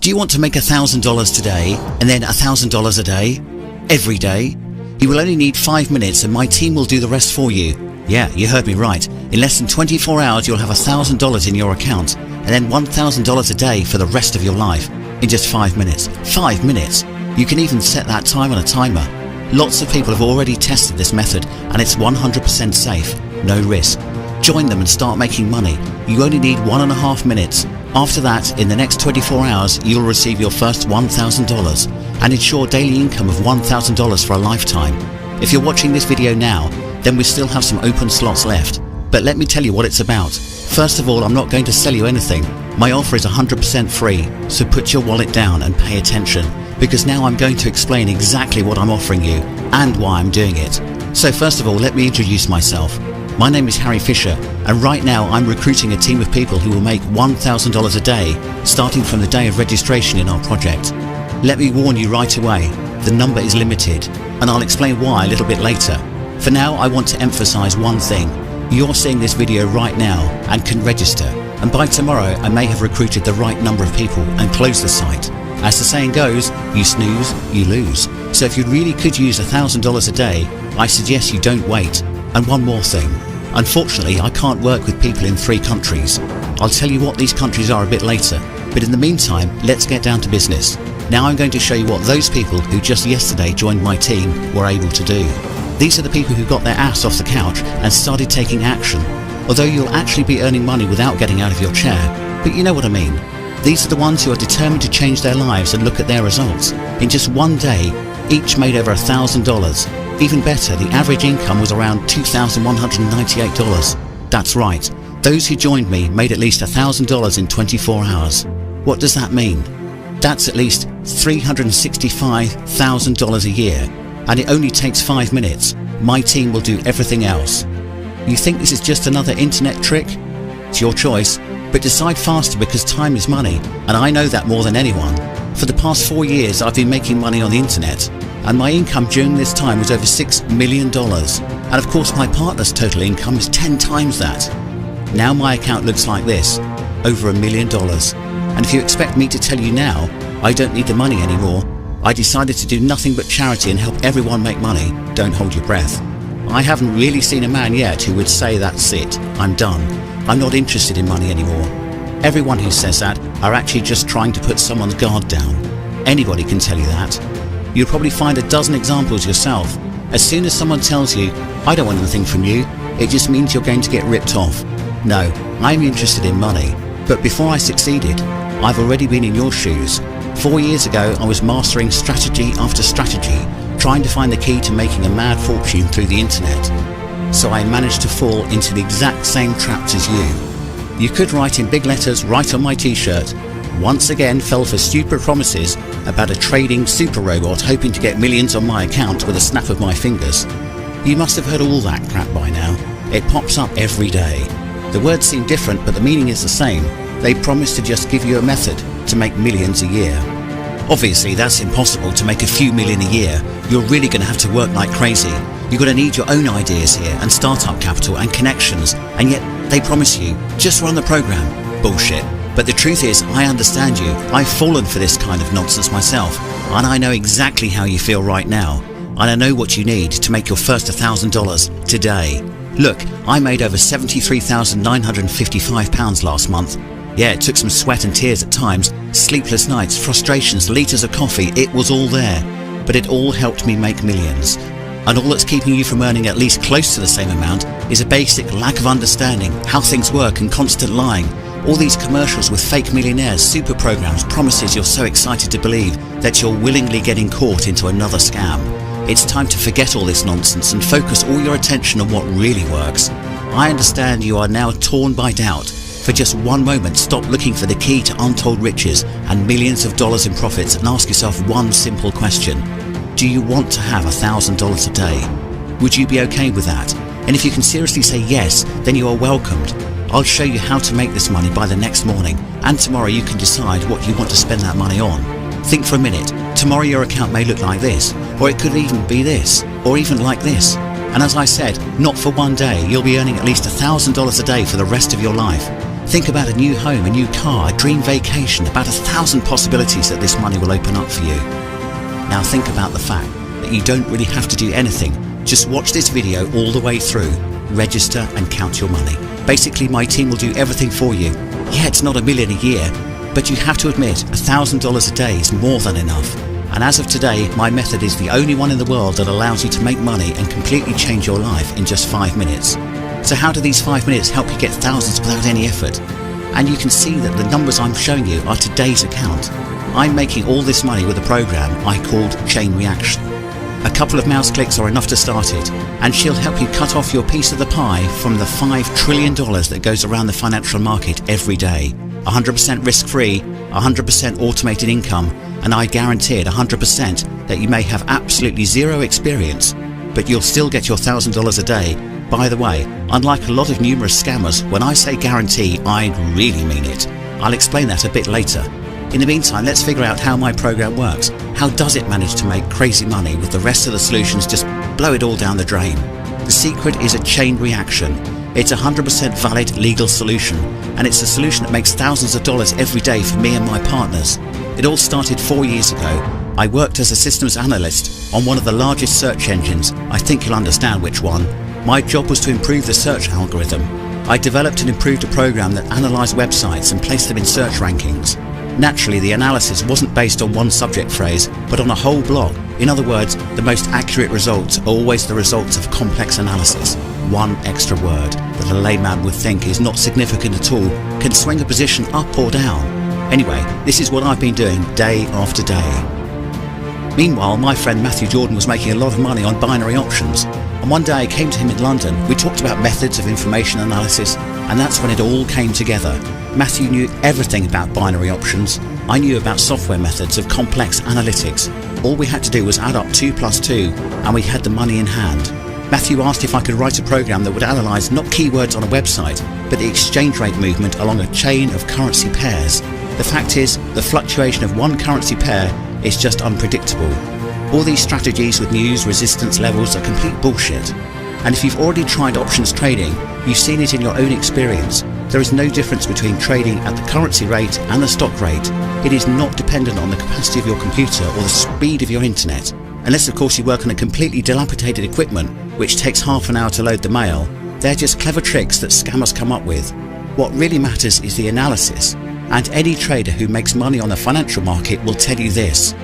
Do you want to make $1,000 today and then $1,000 a day? Every day? You will only need 5 minutes and my team will do the rest for you. Yeah, you heard me right. In less than 24 hours you'll have $1,000 in your account and then $1,000 a day for the rest of your life in just 5 minutes. 5 minutes! You can even set that time on a timer. Lots of people have already tested this method and it's 100% safe, no risk. Join them and start making money. You only need 1.5 minutes. After that, in the next 24 hours, you'll receive your first $1,000 and ensure daily income of $1,000 for a lifetime. If you're watching this video now, then we still have some open slots left. But let me tell you what it's about. First of all, I'm not going to sell you anything. My offer is 100% free, so put your wallet down and pay attention, because now I'm going to explain exactly what I'm offering you and why I'm doing it. So first of all, let me introduce myself. My name is Harry Fisher, and right now I'm recruiting a team of people who will make $1,000 a day, starting from the day of registration in our project. Let me warn you right away, the number is limited, and I'll explain why a little bit later. For now, I want to emphasize one thing. You're seeing this video right now and can register, and by tomorrow I may have recruited the right number of people and closed the site. As the saying goes, you snooze, you lose. So if you really could use $1,000 a day, I suggest you don't wait. And one more thing. Unfortunately, I can't work with people in 3 countries. I'll tell you what these countries are a bit later, but in the meantime, let's get down to business. Now I'm going to show you what those people who just yesterday joined my team were able to do. These are the people who got their ass off the couch and started taking action. Although you'll actually be earning money without getting out of your chair, but you know what I mean. These are the ones who are determined to change their lives and look at their results. In just one day, each made over $1,000. Even better, the average income was around $2,198. That's right, those who joined me made at least $1,000 in 24 hours. What does that mean? That's at least $365,000 a year, and it only takes 5 minutes. My team will do everything else. You think this is just another internet trick? It's your choice, but decide faster because time is money, and I know that more than anyone. For the past 4 years I've been making money on the internet, and my income during this time was over $6 million. And of course my partner's total income is 10 times that. Now my account looks like this, over $1 million. And if you expect me to tell you now, I don't need the money anymore. I decided to do nothing but charity and help everyone make money. Don't hold your breath. I haven't really seen a man yet who would say that's it, I'm done. I'm not interested in money anymore. Everyone who says that are actually just trying to put someone's guard down. Anybody can tell you that. You'll probably find a dozen examples yourself. As soon as someone tells you, I don't want anything from you, it just means you're going to get ripped off. No, I'm interested in money. But before I succeeded, I've already been in your shoes. 4 years ago, I was mastering strategy after strategy, trying to find the key to making a mad fortune through the internet. So I managed to fall into the exact same traps as you. You could write in big letters right on my t-shirt, once again fell for stupid promises about a trading super robot hoping to get millions on my account with a snap of my fingers. You must have heard all that crap by now. It pops up every day. The words seem different, but the meaning is the same. They promise to just give you a method to make millions a year. Obviously that's impossible to make a few million a year. You're really going to have to work like crazy. You're going to need your own ideas here and startup capital and connections, and yet they promise you, just run the program. Bullshit. But the truth is, I understand you. I've fallen for this kind of nonsense myself, and I know exactly how you feel right now, and I know what you need to make your first $1,000 today. Look, I made over £73,955 last month. Yeah, it took some sweat and tears at times, sleepless nights, frustrations, litres of coffee, it was all there. But it all helped me make millions. And all that's keeping you from earning at least close to the same amount is a basic lack of understanding how things work and constant lying. All these commercials with fake millionaires, super programs, promises you're so excited to believe that you're willingly getting caught into another scam. It's time to forget all this nonsense and focus all your attention on what really works. I understand you are now torn by doubt. For just one moment, stop looking for the key to untold riches and millions of dollars in profits and ask yourself one simple question. Do you want to have $1,000 a day? Would you be okay with that? And if you can seriously say yes, then you are welcomed. I'll show you how to make this money by the next morning, and tomorrow you can decide what you want to spend that money on. Think for a minute. Tomorrow your account may look like this, or it could even be this, or even like this. And as I said, not for one day, you'll be earning at least $1,000 a day for the rest of your life. Think about a new home, a new car, a dream vacation, about 1,000 possibilities that this money will open up for you. Now think about the fact that you don't really have to do anything. Just watch this video all the way through, register and count your money. Basically, my team will do everything for you. Yeah, it's not $1 million a year, but you have to admit $1,000 a day is more than enough. And as of today, my method is the only one in the world that allows you to make money and completely change your life in just 5 minutes. So how do these 5 minutes help you get thousands without any effort? And you can see that the numbers I'm showing you are today's account. I'm making all this money with a program I called Chain Reaction. A couple of mouse clicks are enough to start it, and she'll help you cut off your piece of the pie from the $5 trillion that goes around the financial market every day. 100% risk-free, 100% automated income, and I guarantee it 100% that you may have absolutely zero experience, but you'll still get your $1,000 a day. By the way, unlike a lot of numerous scammers, when I say guarantee, I really mean it. I'll explain that a bit later. In the meantime, let's figure out how my program works. How does it manage to make crazy money with the rest of the solutions just blow it all down the drain? The secret is a chain reaction. It's a 100% valid legal solution, and it's a solution that makes thousands of dollars every day for me and my partners. It all started 4 years ago. I worked as a systems analyst on one of the largest search engines. I think you'll understand which one. My job was to improve the search algorithm. I developed and improved a program that analysed websites and placed them in search rankings. Naturally, the analysis wasn't based on one subject phrase, but on a whole blog. In other words, the most accurate results are always the results of complex analysis. One extra word that a layman would think is not significant at all can swing a position up or down. Anyway, this is what I've been doing day after day. Meanwhile, my friend Matthew Jordan was making a lot of money on binary options. And one day I came to him in London. We talked about methods of information analysis, and that's when it all came together. Matthew knew everything about binary options. I knew about software methods of complex analytics. All we had to do was add up 2 plus 2, and we had the money in hand. Matthew asked if I could write a program that would analyse not keywords on a website, but the exchange rate movement along a chain of currency pairs. The fact is, the fluctuation of one currency pair is just unpredictable. All these strategies with news resistance levels are complete bullshit. And if you've already tried options trading, you've seen it in your own experience. There is no difference between trading at the currency rate and the stock rate. It is not dependent on the capacity of your computer or the speed of your internet. Unless of course you work on a completely dilapidated equipment, which takes half an hour to load the mail. They're just clever tricks that scammers come up with. What really matters is the analysis. And any trader who makes money on the financial market will tell you this.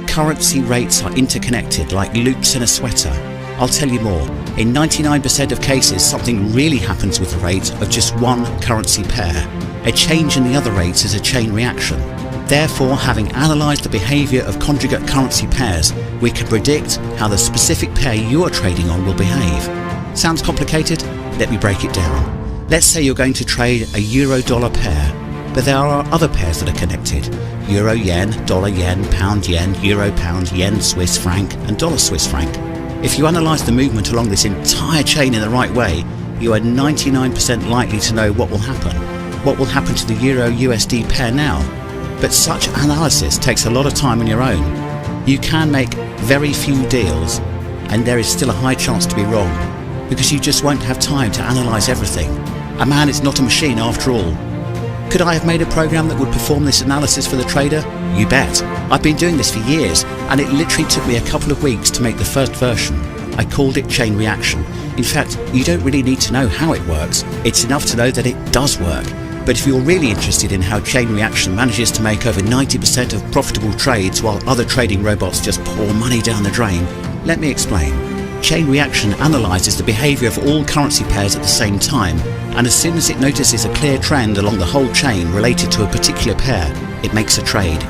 Currency rates are interconnected like loops in a sweater. I'll tell you more. In 99% of cases, something really happens with the rate of just one currency pair. A change in the other rates is a chain reaction. Therefore, having analysed the behaviour of conjugate currency pairs, we can predict how the specific pair you are trading on will behave. Sounds complicated? Let me break it down. Let's say you're going to trade a euro-dollar pair. But there are other pairs that are connected. Euro-yen, dollar-yen, pound-yen, euro-pound, yen-Swiss franc and dollar-Swiss franc. If you analyse the movement along this entire chain in the right way, you are 99% likely to know what will happen. What will happen to the Euro-USD pair now? But such analysis takes a lot of time on your own. You can make very few deals, and there is still a high chance to be wrong, because you just won't have time to analyse everything. A man is not a machine after all. Could I have made a program that would perform this analysis for the trader? You bet. I've been doing this for years, and it literally took me a couple of weeks to make the first version. I called it Chain Reaction. In fact, you don't really need to know how it works. It's enough to know that it does work. But if you're really interested in how Chain Reaction manages to make over 90% of profitable trades while other trading robots just pour money down the drain, let me explain. Chain Reaction analyses the behaviour of all currency pairs at the same time, and as soon as it notices a clear trend along the whole chain related to a particular pair, it makes a trade.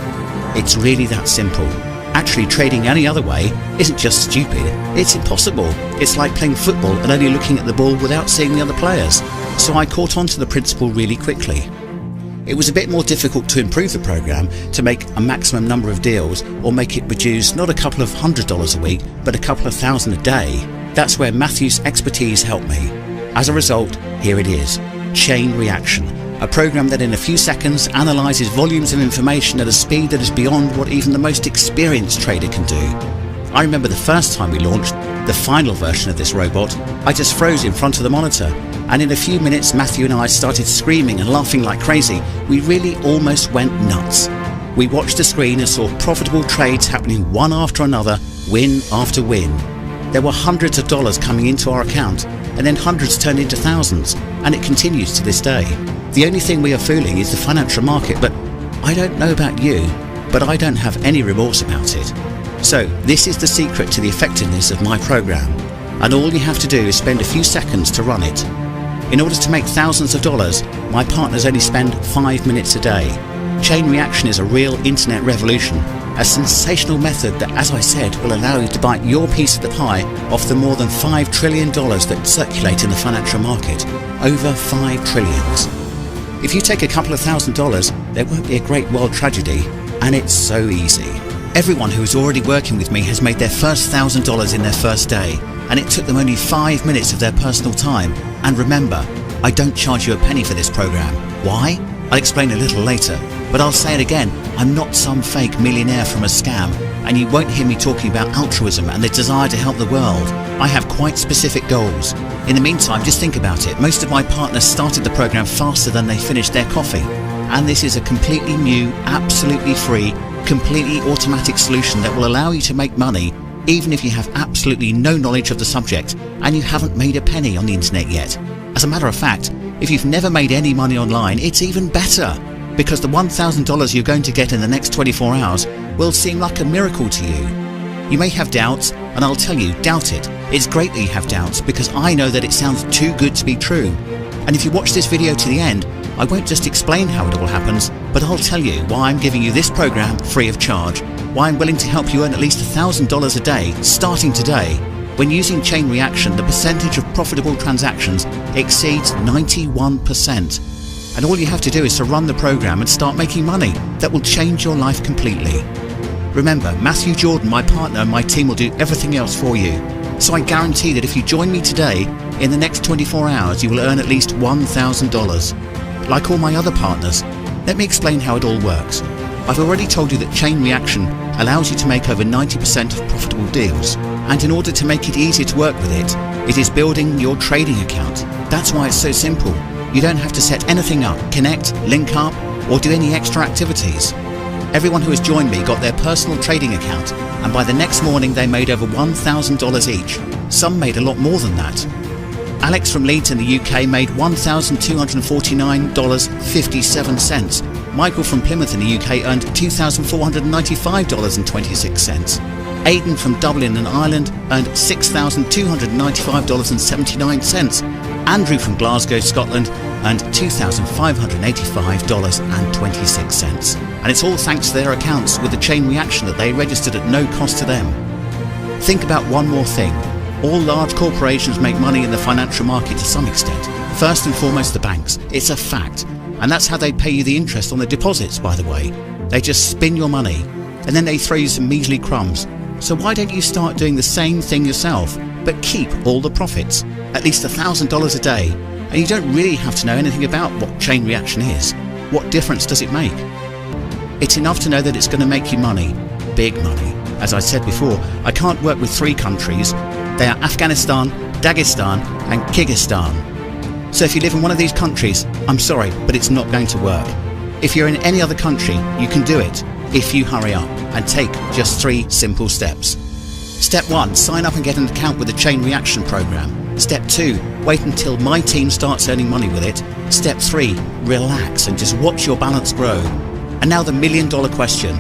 It's really that simple. Actually, trading any other way isn't just stupid, it's impossible. It's like playing football and only looking at the ball without seeing the other players. So I caught on to the principle really quickly. It was a bit more difficult to improve the program to make a maximum number of deals or make it produce not a couple of $100 a week, but a couple of thousand a day. That's where Matthew's expertise helped me. As a result, here it is, Chain Reaction, a program that in a few seconds analyses volumes of information at a speed that is beyond what even the most experienced trader can do. I remember the first time we launched the final version of this robot, I just froze in front of the monitor, and in a few minutes Matthew and I started screaming and laughing like crazy. We really almost went nuts. We watched the screen and saw profitable trades happening one after another, win after win. There were hundreds of dollars coming into our account, and then hundreds turned into thousands, and it continues to this day. The only thing we are fooling is the financial market, but I don't know about you, but I don't have any remorse about it. So this is the secret to the effectiveness of my program, and all you have to do is spend a few seconds to run it. In order to make thousands of dollars, my partners only spend 5 minutes a day. Chain reaction is a real internet revolution, a sensational method that, as I said, will allow you to bite your piece of the pie off the more than $5 trillion that circulate in the financial market. Over $5 trillion. If you take a couple of $1,000s, there won't be a great world tragedy, and it's so easy. Everyone who is already working with me has made their first $1,000 in their first day, and it took them only 5 minutes of their personal time. And remember, I don't charge you a penny for this program. Why? I'll explain a little later, but I'll say it again, I'm not some fake millionaire from a scam, and you won't hear me talking about altruism and the desire to help the world. I have quite specific goals. In the meantime, just think about it. Most of my partners started the program faster than they finished their coffee, and this is a completely new, absolutely free, completely automatic solution that will allow you to make money even if you have absolutely no knowledge of the subject and you haven't made a penny on the internet yet. As a matter of fact, if you've never made any money online, it's even better, because the $1,000 you're going to get in the next 24 hours will seem like a miracle to you. You may have doubts, and I'll tell you, doubt it. It's great that you have doubts, because I know that it sounds too good to be true. And if you watch this video to the end, I won't just explain how it all happens, but I'll tell you why I'm giving you this program free of charge, why I'm willing to help you earn at least $1,000 a day, starting today. When using chain reaction, the percentage of profitable transactions exceeds 91%. And all you have to do is to run the program and start making money that will change your life completely. Remember, Matthew Jordan, my partner, and my team will do everything else for you. So I guarantee that if you join me today, in the next 24 hours you will earn at least $1,000. Like all my other partners, let me explain how it all works. I've already told you that chain reaction allows you to make over 90% of profitable deals. And in order to make it easier to work with it, it is building your trading account. That's why it's so simple. You don't have to set anything up, connect, link up, or do any extra activities. Everyone who has joined me got their personal trading account, and by the next morning they made over $1,000 each. Some made a lot more than that. Alex from Leeds in the UK made $1,249.57. Michael from Plymouth in the UK earned $2,495.26. Aidan from Dublin in Ireland earned $6,295.79. Andrew from Glasgow, Scotland earned $2,585.26. And it's all thanks to their accounts with the chain reaction that they registered at no cost to them. Think about one more thing. All large corporations make money in the financial market to some extent. First and foremost, the banks. It's a fact. And that's how they pay you the interest on the deposits, by the way. They just spin your money, and then they throw you some measly crumbs. So why don't you start doing the same thing yourself, but keep all the profits? At least $1,000 a day. And you don't really have to know anything about what chain reaction is. What difference does it make? It's enough to know that it's going to make you money. Big money. As I said before, I can't work with 3 countries. They are Afghanistan, Dagestan and Kyrgyzstan. So if you live in one of these countries, I'm sorry, but it's not going to work. If you're in any other country, you can do it, if you hurry up and take just 3 simple steps. Step 1, sign up and get an account with the Chain Reaction program. Step 2, wait until my team starts earning money with it. Step 3, relax and just watch your balance grow. And now the $1,000,000 question.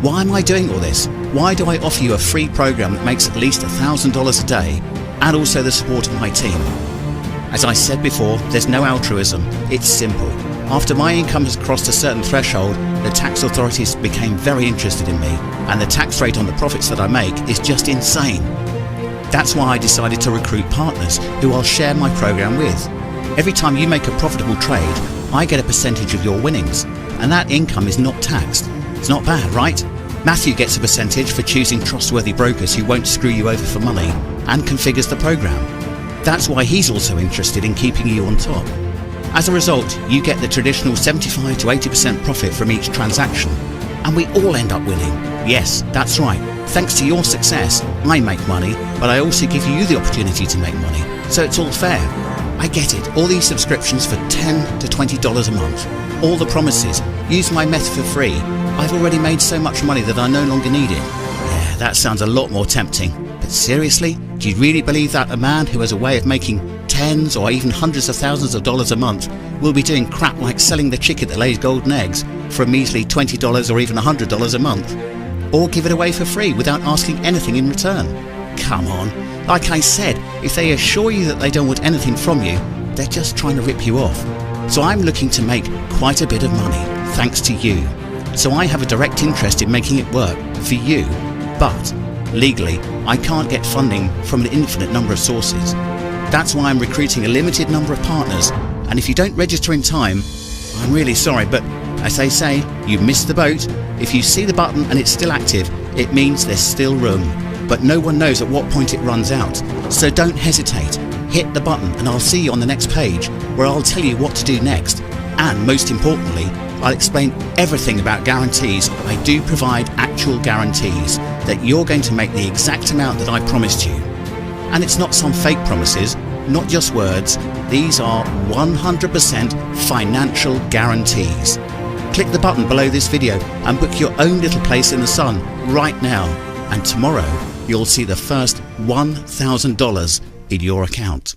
Why am I doing all this? Why do I offer you a free program that makes at least $1,000 a day and also the support of my team? As I said before, there's no altruism. It's simple. After my income has crossed a certain threshold, the tax authorities became very interested in me, and the tax rate on the profits that I make is just insane. That's why I decided to recruit partners who I'll share my program with. Every time you make a profitable trade, I get a percentage of your winnings, and that income is not taxed. It's not bad, right? Matthew gets a percentage for choosing trustworthy brokers who won't screw you over for money, and configures the program. That's why he's also interested in keeping you on top. As a result, you get the traditional 75 to 80% profit from each transaction, and we all end up winning. Yes, that's right, Thanks to your success, I make money, but I also give you the opportunity to make money. So it's all fair. I get it. All these subscriptions for $10 to $20 a month. All the promises. Use my method for free. I've already made so much money that I no longer need it. Yeah, that sounds a lot more tempting. But seriously, do you really believe that a man who has a way of making tens or even hundreds of thousands of dollars a month will be doing crap like selling the chicken that lays golden eggs for a measly $20 or even $100 a month? Or give it away for free without asking anything in return? Come on. Like I said, if they assure you that they don't want anything from you, they're just trying to rip you off. So I'm looking to make quite a bit of money, thanks to you. So I have a direct interest in making it work for you, but legally, I can't get funding from an infinite number of sources. That's why I'm recruiting a limited number of partners, and if you don't register in time, I'm really sorry, but as they say, you missed the boat. If you see the button and it's still active, it means there's still room. But no one knows at what point it runs out. So don't hesitate. Hit the button and I'll see you on the next page, where I'll tell you what to do next. And most importantly, I'll explain everything about guarantees. I do provide actual guarantees that you're going to make the exact amount that I promised you. And it's not some fake promises, not just words. These are 100% financial guarantees. Click the button below this video and book your own little place in the sun right now. And tomorrow, you'll see the first $1,000 in your account.